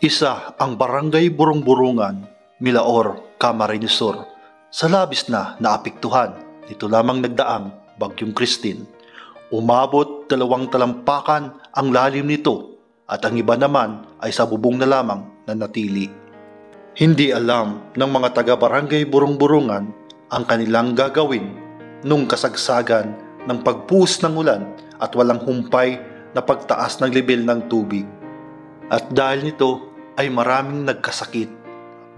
Isa ang barangay Burong-Burungan, Milaor, Camarines Sur, sa labis na naapektuhan nito lamang nagdaang Bagyong Christine. Umabot 2 talampakan ang lalim nito at ang iba naman ay sa bubong na lamang nanatili. Hindi alam ng mga taga-barangay Burong-Burungan ang kanilang gagawin nung kasagsagan ng pagbuhos ng ulan at walang humpay na pagtaas ng level ng tubig. At dahil nito ay maraming nagkasakit,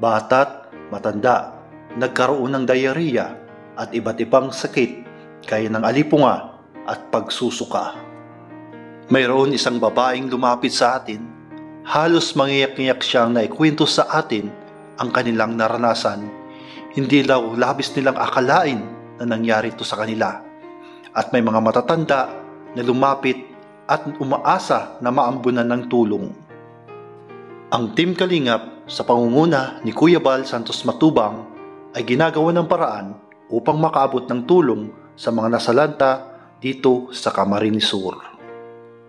bata't matanda, nagkaroon ng diarrhea at iba't ibang sakit gaya ng alipunga at pagsusuka. Mayroon isang babaeng lumapit sa atin, halos mangiyak-ngiyak siyang naikwento sa atin ang kanilang naranasan. Hindi daw labis nilang akalain na nangyari ito sa kanila. At may mga matatanda na lumapit at umaasa na maambunan ng tulong. Ang Team Kalingap sa pangunguna ni Kuya Bal Santos Matubang ay ginagawa ng paraan upang makaabot ng tulong sa mga nasalanta dito sa Camarines Sur.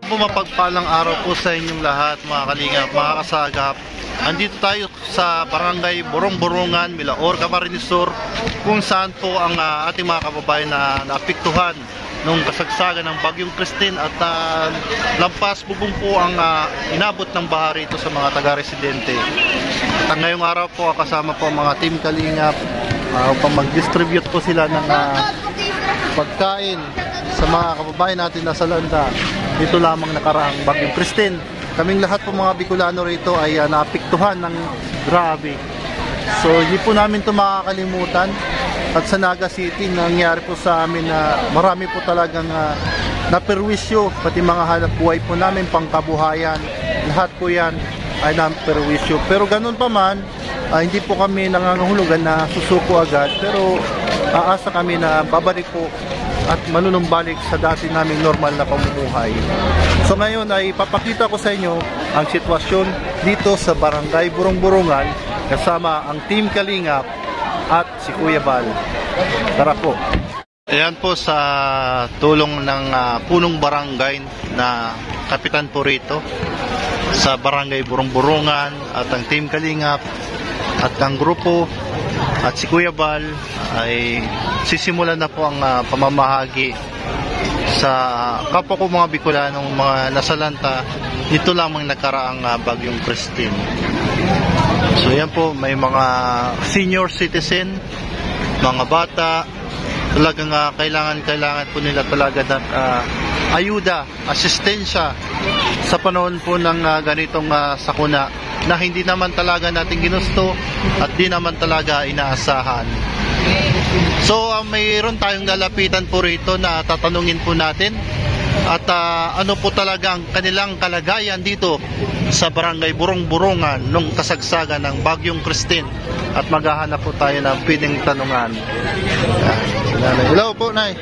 Mapagpalang araw po sa inyong lahat mga Kalingap, mga kasagap. Andito tayo sa barangay Burong-Burungan, Milaor, Camarines Sur, kung saan po ang ating mga kababayan na naapektuhan nung kasagsagan ng Bagyong Christine at lampas bubong po ang inabot ng baha rito sa mga taga-residente. At ngayong araw po kasama po ang mga Team Kalingap upang mag-distribute po sila ng pagkain sa mga kababayan natin na salanta dito lamang nakaraang Bagyong Christine. Kaming lahat po mga Bicolano rito ay naapektuhan ng grabe. So hindi po namin ito makakalimutan. At sa Naga City, nangyari po sa amin na marami po talagang naperwisyo, pati mga hanap buhay po namin, pangkabuhayan, lahat po yan ay naperwisyo. Pero ganun pa man, hindi po kami nangangahulugan na susuko agad, pero aasa kami na babalik po at manunumbalik sa dati naming normal na pamumuhay. So ngayon ay papakita ko sa inyo ang sitwasyon dito sa barangay Burong-Burungan kasama ang Team Kalingap at si Kuya Bal. Tara po. Ayan po sa tulong ng punong barangay na kapitan po rito sa barangay Burong-Burungan at ang Team Kalingap at ang grupo at si Kuya Bal ay sisimulan na po ang pamamahagi sa kapwa ko mga Bicolanong mga nasalanta dito lamang nakaraang Bagyong Christine. So yan po, may mga senior citizen, mga bata, talagang kailangan po nila talaga ng ayuda, asistensya sa panahon po ng ganitong sakuna na hindi naman talaga natin ginusto at di naman talaga inaasahan. So mayroon tayong lalapitan po rito na tatanungin po natin at ano po talaga ang kanilang kalagayan dito sa barangay Burong-Burungan nung kasagsagan ng Bagyong Christine at maghahanap po tayo ng pwedeng tanungan. Hello po, Nay.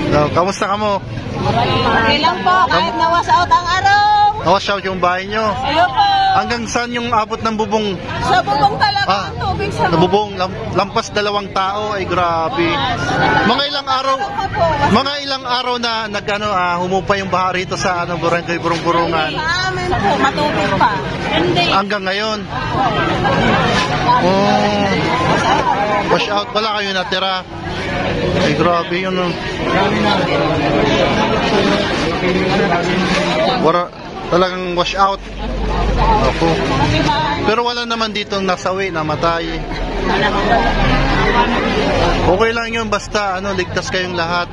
Hello, kamusta ka mo? Okay lang po, kahit nawas out ang araw. Nawas out yung bahay nyo? Ayo po. Hanggang saan yung abot ng bubong? Sa bubong talaga ang tubig sa bubong. Lampas 2 tao, ay grabe. Mga ilang araw na humupay yung baha rito sa barangay Burong-Burungan. Amen po, matubig pa. Hanggang ngayon. Wash out, wala kayo natira. Ay grabe yun. Talagang wash out. Ako. Pero wala naman ditong nasawi, namatay. Okay lang yun, basta ligtas kayong lahat.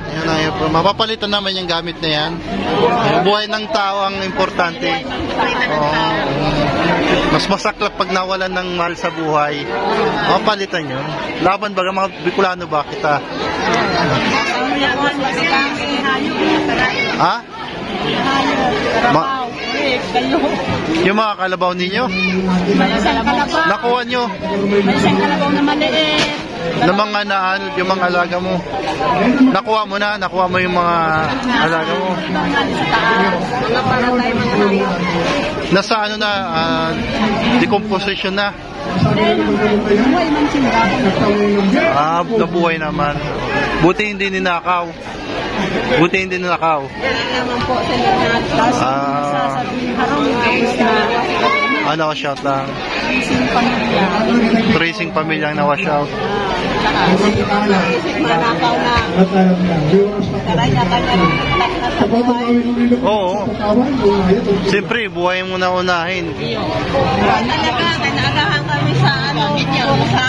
Mapapalitan naman yung gamit na yan. Buhay ng tao ang importante. Mas masaklap pag nawalan ng mahal sa buhay. Mapapalitan yun. Laban baga mga Bicolano ba kita? Ha? Yung mga kalabaw ninyo? Nakuha nyo? May isang kalabaw na maliit. Na mga yung mga alaga mo? Nakuha mo na? Nakuha mo yung mga alaga mo? Nasa na? Decomposition na? Nabuhay naman. Buti hindi ninakaw. Buti hindi ninakaw. na-wash out lang. Isang pamilya. Tracing pamilyang na-wash out. Isip manakaw na. Kanya-kanya rin itak na sa buhay. Oo. Siyempre, buhay mo na unahin. Talaga, tinagahan kami sa sa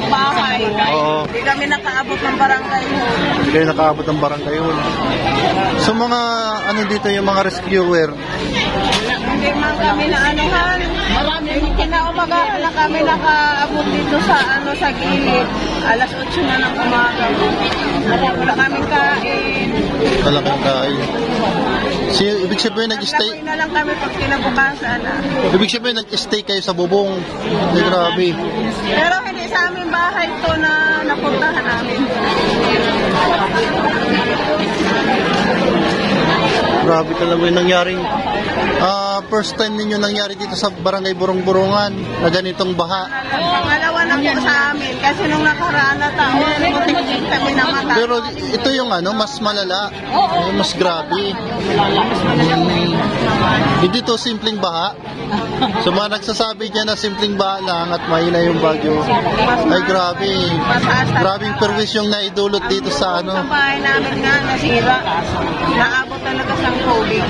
bahay. Oo. Hindi kami nakaabot ng barangay hall. Hindi kayo nakaabot ng barangay hall. So mga ano dito yung mga rescuer, Hindi man kami na anuhan. Kinaumagahan na kami nakaabot dito sa sa gilid. Alas 8 na ng umaga. Wala kaming kain. talagang kain. Ibig sabihin nag-stay, Naglaboy na lang kami pag kinabukasan. ibig sabihin nag-stay kayo sa bubong. Ay, grabe. Pero hindi sa aming bahay to na napuntahan namin. Grabe talaga yung nangyaring. First time ninyo nangyari dito sa Barangay Burong-Burungan na ganitong baha. Pangalawa na po sa amin kasi nung nakaraan na taon, muntik kami namatay. Pero ito yung mas malala. Mas grabe. Hindi to simpleng baha. So mga nagsasabi dyan na simpleng baha lang at mahina yung bagyo. Ay grabe. Grabing perwis yung naidulot dito sa Sa bahay namin nga nasira. Naabot talaga sa COVID.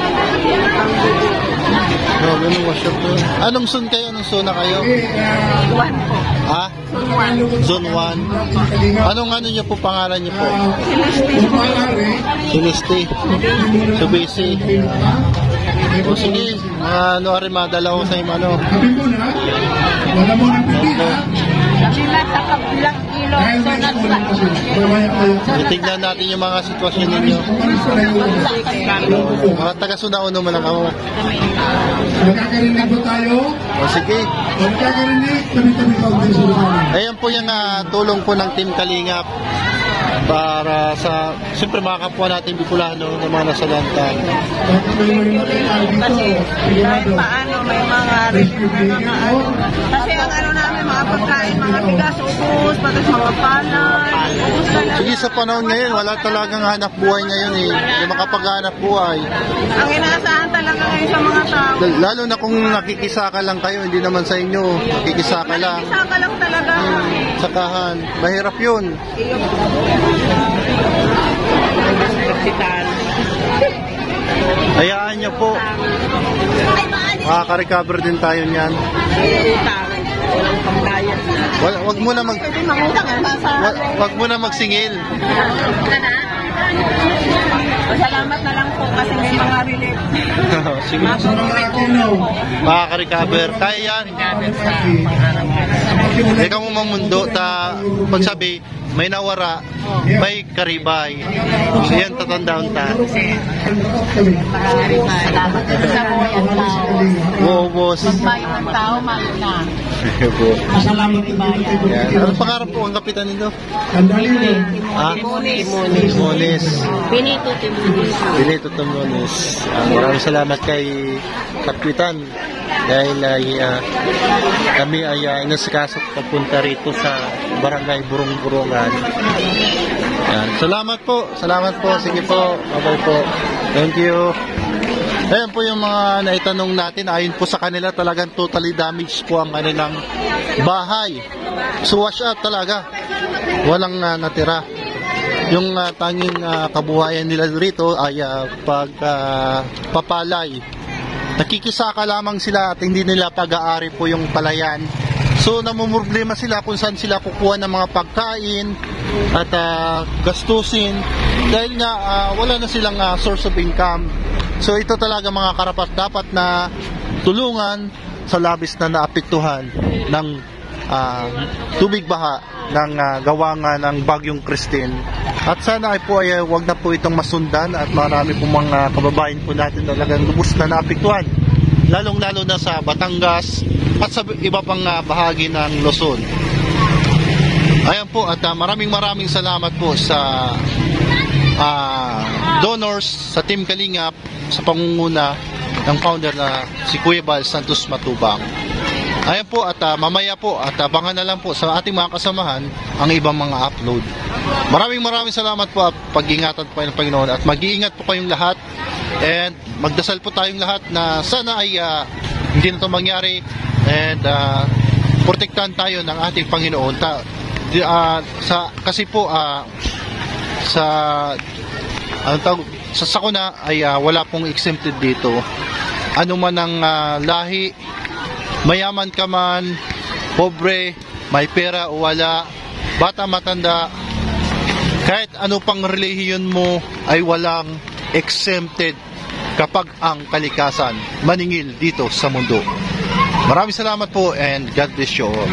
Grabe nung wash up to. Anong zone kayo? Anong zona kayo? Buwan po. Ha? Zone 1. Anong niyo po pangalan niyo po? Celeste. Subisi. O sige, madala ko sa iyo Kami lang sa kabilang kilo. Tignan natin yung mga sitwasyon ninyo. Mga taga-Sunao naman lang ako. Magkakarinig po tayo. O sige. Magkakarinig, tabi-tabi pa tayo sa lupa. Ayan po yung tulong po ng Team Kalingap para sa, siyempre mga kapwa natin Bicolano ng mga nasalanta. Kasi kahit paano may mga kasi ang namin mga pagkain, mga bigas, ubus, pati mga palay, ubus na lang. Sige, sa panahon ngayon, wala talagang hanap buhay ngayon eh. Hindi makapaghanap buhay. Ang inaasahan talaga ngayon sa mga tao. Lalo na kung nakikisaka lang kayo, hindi naman sa inyo, nakikisaka lang. Isa ka lang talaga. Sakahan, mahirap yun. Hayaan nyo po. Makaka-recover din tayo niyan. Wag mo na Pwede mangutang wag mo na magsingil. Salamat na lang po kasi may mga relief. Sige. Makaka-recover. Kaya yan. Ikaw mo mamundo pagsabi, may nawara, may karibay. So yan, tatandaan ta. Salamat sa buhay at tao. Oo, boss. Magbayad ng tao, mauna. Masalamat po tayo. Yan. Ano pangarap po ang kapitan nito? Sandali mo. Timones. Benito Timones. Benito Timones. Maraming salamat kay kapitan dahil kami ay inasikaso papunta rito sa Barangay Burong-Burungan. Yan. Salamat po. Sige po. Bye po. Thank you. Ayan po yung mga naitanong natin. Ayon po sa kanila, talagang totally damaged po ang kanilang bahay. So wash out talaga. Walang natira. Yung tanging kabuhayan nila rito ay papalay. Nakikisaka lamang sila at hindi nila pag-aari po yung palayan. So namumroblema sila kung saan sila kukuha ng mga pagkain at gastusin dahil nga wala na silang source of income. So ito talaga mga karapat dapat na tulungan sa labis na naapektuhan ng tubig baha ng gawa nga ng Bagyong Christine. At sana ay po ay wag na po itong masundan at marami po mga kababayan po natin talagang lubos na naapektuhan. Lalong-lalo na sa Batangas at sa iba pang bahagi ng Luzon. Ayan po at maraming salamat po sa donors sa Team Kalingap sa pangunguna ng founder na si Kuya Bal Santos Matubang. Ayan po at mamaya po at abangan na lang po sa ating mga kasamahan ang ibang mga upload. Maraming salamat po at pag-ingatan po kayo ng Panginoon at mag-iingat po kayong lahat and magdasal po tayong lahat na sana ay hindi na ito mangyari and protektahan tayo ng ating Panginoon. Kasi po sa sakuna ay wala pong exempted dito. Ano man ang lahi, mayaman ka man, pobre, may pera o wala, bata matanda, kahit ano pang relihiyon mo ay walang exempted kapag ang kalikasan maningil dito sa mundo. Maraming salamat po and God bless you all.